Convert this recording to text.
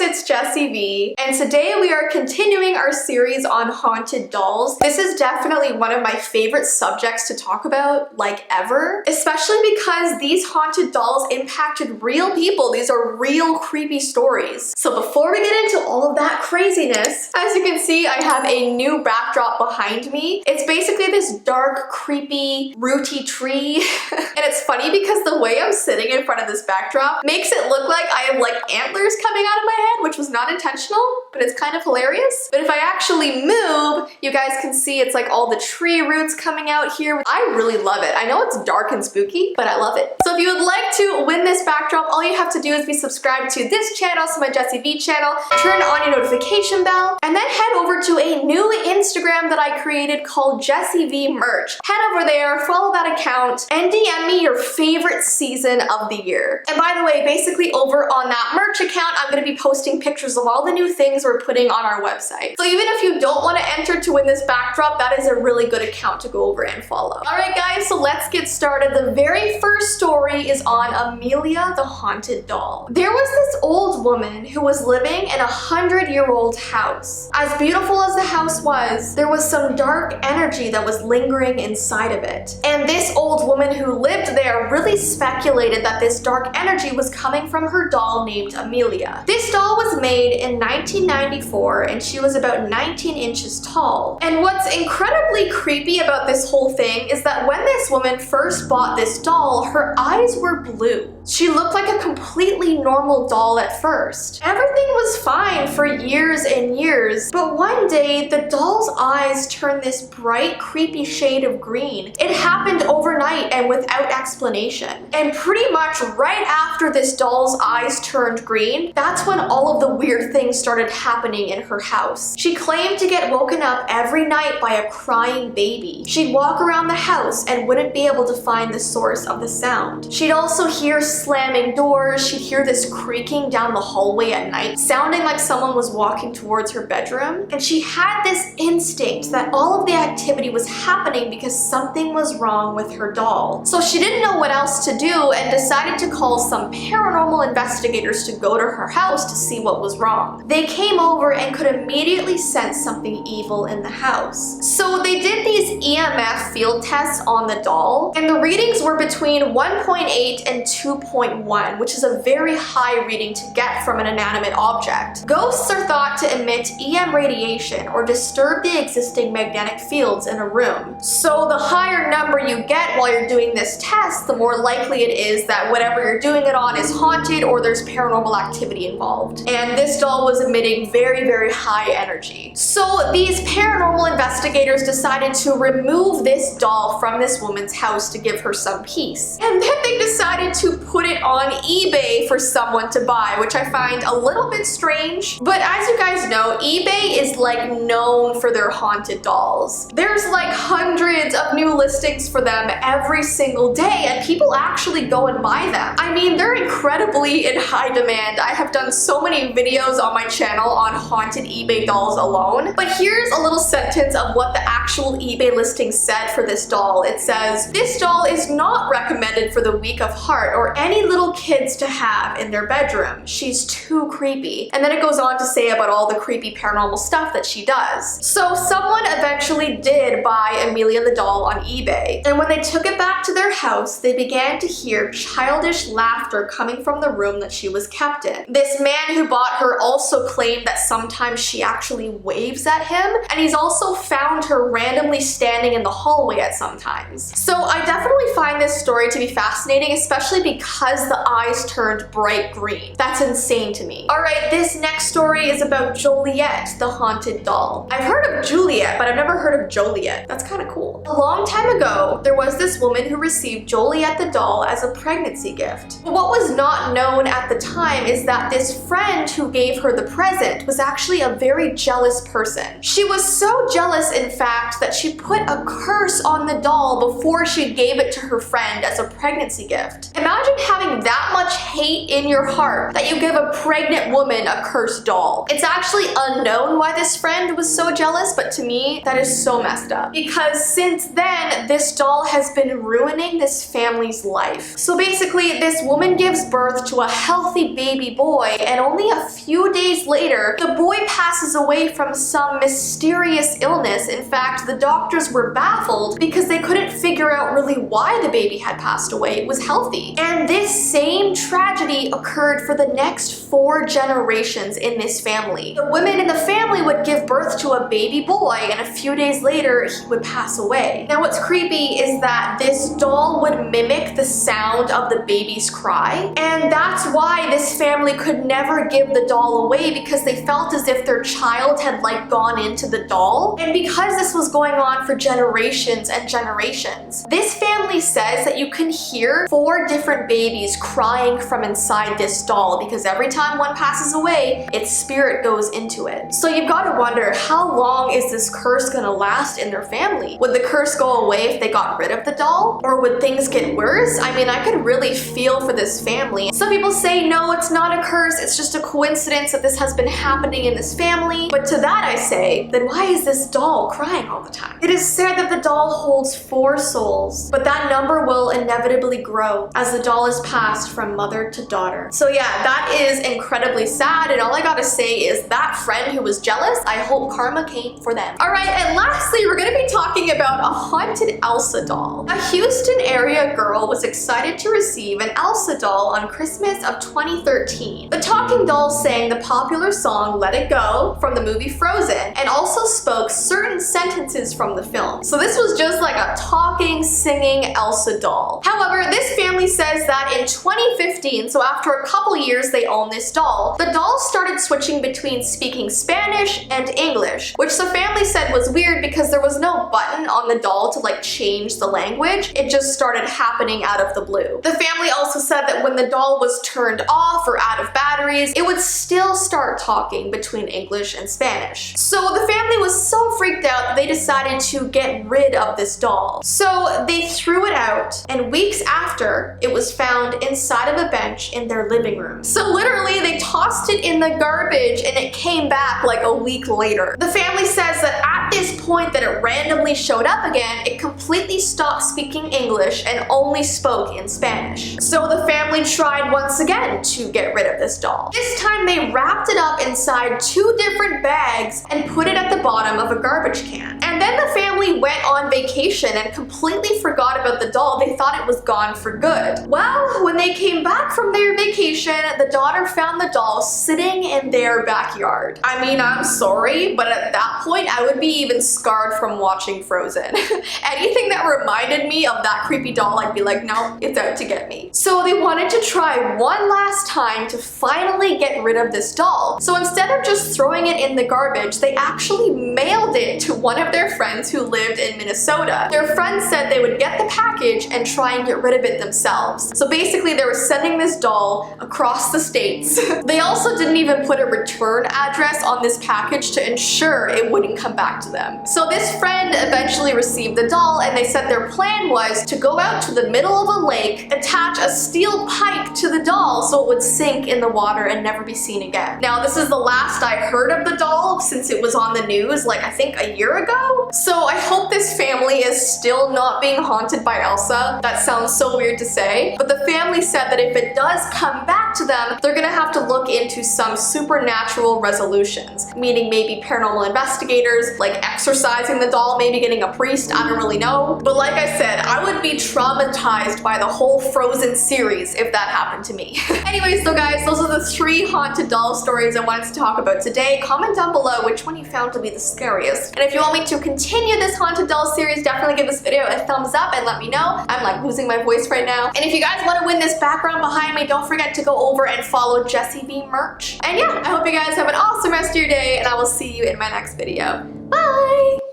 it's Jessii Vee, and today we are continuing our series on haunted dolls. This is definitely one of my favorite subjects to talk about, like ever, especially because these haunted dolls impacted real people. These are real creepy stories. So before we get into all of that craziness, as you can see, I have a new backdrop behind me. It's basically this dark, creepy, rooty tree. And it's funny because the way I'm sitting in front of this backdrop makes it look like I have like antlers coming out of my head, which was not intentional, but it's kind of hilarious. But if I actually move, you guys can see it's like all the tree roots coming out here. I really love it. I know it's dark and spooky, but I love it. So if you would like to win this backdrop, all you have to do is be subscribed to this channel, so my Jessii Vee channel, turn on your notification bell, and then head over to a new Instagram that I created called Jessii Vee Merch. Head over there, follow that account, and DM me your favorite season of the year. And by the way, basically over on that merch account, I'm going to be posting pictures of all the new things we're putting on our website. So even if you don't want to enter to win this backdrop, that is a really good account to go over and follow. Alright guys, so let's get started. The very first story is on Amelia the Haunted Doll. There was this old woman who was living in a 100-year-old house. As beautiful as the house was, there was some dark energy that was lingering inside of it. And this old woman who lived there really speculated that this dark energy was coming from her doll named Amelia. This doll was made in 1994 and she was about 19 inches tall. And what's incredibly creepy about this whole thing is that when this woman first bought this doll, her eyes were blue. She looked like a completely normal doll at first. Everything was fine for years and years, but one day the doll's eyes turned this bright, creepy shade of green. It happened overnight and without explanation. And pretty much right after this doll's eyes turned green, that's when all of the weird things started happening in her house. She claimed to get woken up every night by a crying baby. She'd walk around the house and wouldn't be able to find the source of the sound. She'd also hear slamming doors. She'd hear this creaking down the hallway at night, sounding like someone was walking towards her bedroom. And she had this instinct that all of the activity was happening because something was wrong with her doll. So she didn't know what else to do and decided to call some paranormal investigators to go to her house to see what was wrong. They came over and could immediately sense something evil in the house. So they did these EMF field tests on the doll, and the readings were between 1.8 and 2.1, which is a very high reading to get from an inanimate object. Ghosts are thought to emit EM radiation or disturb the existing magnetic fields in a room. So the higher number you get while you're doing this test, the more likely it is that whatever you're doing it on is haunted or there's paranormal activity involved. And this doll was emitting very, very high energy. So these paranormal investigators decided to remove this doll from this woman's house to give her some peace. And then they decided to put it on eBay for someone to buy, which I find a little bit strange. But as you guys know, eBay is like known for their haunted dolls. There's like hundreds of new listings for them every single day, and people actually go and buy them. I mean, they're incredibly in high demand. I have done so many videos on my channel on haunted eBay dolls alone. But here's a little sentence of what the actual eBay listing said for this doll. It says, "This doll is not recommended for the weak of heart or any little kids to have in their bedroom. She's too creepy." And then it goes on to say about all the creepy paranormal stuff that she does. So someone eventually did buy Amelia the doll on eBay. And when they took it back to their house, they began to hear childish laughter coming from the room that she was kept in. This man who bought her also claimed that sometimes she actually waves at him, and he's also found her randomly standing in the hallway at some times. So I definitely find this story to be fascinating, especially because the eyes turned bright green. That's insane to me. Alright, this next story is about Juliette, the haunted doll. I've heard of Juliette, but I've never heard of Juliette. That's kind of cool. A long time ago, there was this woman who received Juliette the doll as a pregnancy gift. But what was not known at the time is that this friend who gave her the present was actually a very jealous person. She was so jealous, in fact, that she put a curse on the doll before she gave it to her friend as a pregnancy gift. Imagine having that much hate in your heart that you give a pregnant woman a cursed doll? It's actually unknown why this friend was so jealous, but to me, that is so messed up. Because since then, this doll has been ruining this family's life. So basically, this woman gives birth to a healthy baby boy, and only a few days later, the boy passes away from some mysterious illness. In fact, the doctors were baffled because they couldn't figure out really why the baby had passed away. It was healthy. And this same tragedy occurred for the next 4 generations in this family. The women in the family would give birth to a baby boy, and a few days later, he would pass away. Now, what's creepy is that this doll would mimic the sound of the baby's cry, and that's why this family could never give the doll away, because they felt as if their child had like gone into the doll. And because this was going on for generations and generations, this family says that you can hear 4 different babies crying from inside this doll, because every time one passes away, its spirit goes into it. So you've got to wonder, how long is this curse gonna last in their family? Would the curse go away if they got rid of the doll? Or would things get worse? I mean, I could really feel for this family. Some people say, no, it's not a curse, it's just a coincidence that this has been happening in this family. But to that I say, then why is this doll crying all the time? It is said that the doll holds 4 souls, but that number will inevitably grow as the doll is passed from mother to daughter. So yeah, that is incredibly sad, and all I gotta say is that friend who was jealous, I hope karma came for them. Alright, and lastly, we're gonna be talking about a haunted Elsa doll. A Houston area girl was excited to receive an Elsa doll on Christmas of 2013. The talking doll sang the popular song Let It Go from the movie Frozen, and also spoke certain sentences from the film. So this was just like a talking, singing Elsa doll. However, this family says that in 2015, so after a couple years they own this doll, the doll started switching between speaking Spanish and English, which the family said was weird because there was no button on the doll to like change the language. It just started happening out of the blue. The family also said that when the doll was turned off or out of batteries, it would still start talking between English and Spanish. So the family was so freaked out that they decided to get rid of this doll. So they threw it out, and weeks after, it was found inside of a bench in their living room. So literally, they tossed it in the garbage and it came back like a week later. The family says that at this point that it randomly showed up again, it completely stopped speaking English and only spoke in Spanish. So the family tried once again to get rid of this doll. This time they wrapped it up inside 2 different bags and put it at the bottom of a garbage can. And then the family went on vacation and completely forgot about the doll. They thought it was gone for good. Well, when they came back from their vacation, the daughter found the doll sitting in their backyard. I mean, I'm sorry, but at that point, I would be even scarred from watching Frozen. Anything that reminded me of that creepy doll, I'd be like, no, it's out to get me. So they wanted to try one last time to finally get rid of this doll. So instead of just throwing it in the garbage, they actually mailed it to one of their friends who lived in Minnesota. Their friend said they would get the package and try and get rid of it themselves. So basically they were sending this doll across the states. They also didn't even put a return address on this package to ensure it wouldn't come back to them. So this friend eventually received the doll, and they said their plan was to go out to the middle of a lake, attach a steel pipe to the doll so it would sink in the water and never be seen again. Now this is the last I heard of the doll since it was on the news like I think a year ago. So I hope this family is still not being haunted by Elsa. That sounds so weird to say, but the family said that if it does come back to them, they're gonna have to look into some supernatural resolutions, meaning maybe paranormal investigators, like exorcising the doll, maybe getting a priest, I don't really know. But like I said, I would be traumatized by the whole Frozen series if that happened to me. Anyways, so guys, those are the 3 haunted doll stories I wanted to talk about today. Comment down below which one you found to be the scariest. And if you want me to continue this haunted doll series, definitely give this video a thumbs up and let me know. I'm like losing my voice right now. And if you guys want to win this background behind me, don't forget to go over and follow Jessii Vee merch. And yeah, I hope you guys have an awesome rest of your day, and I will see you in my next video. Bye!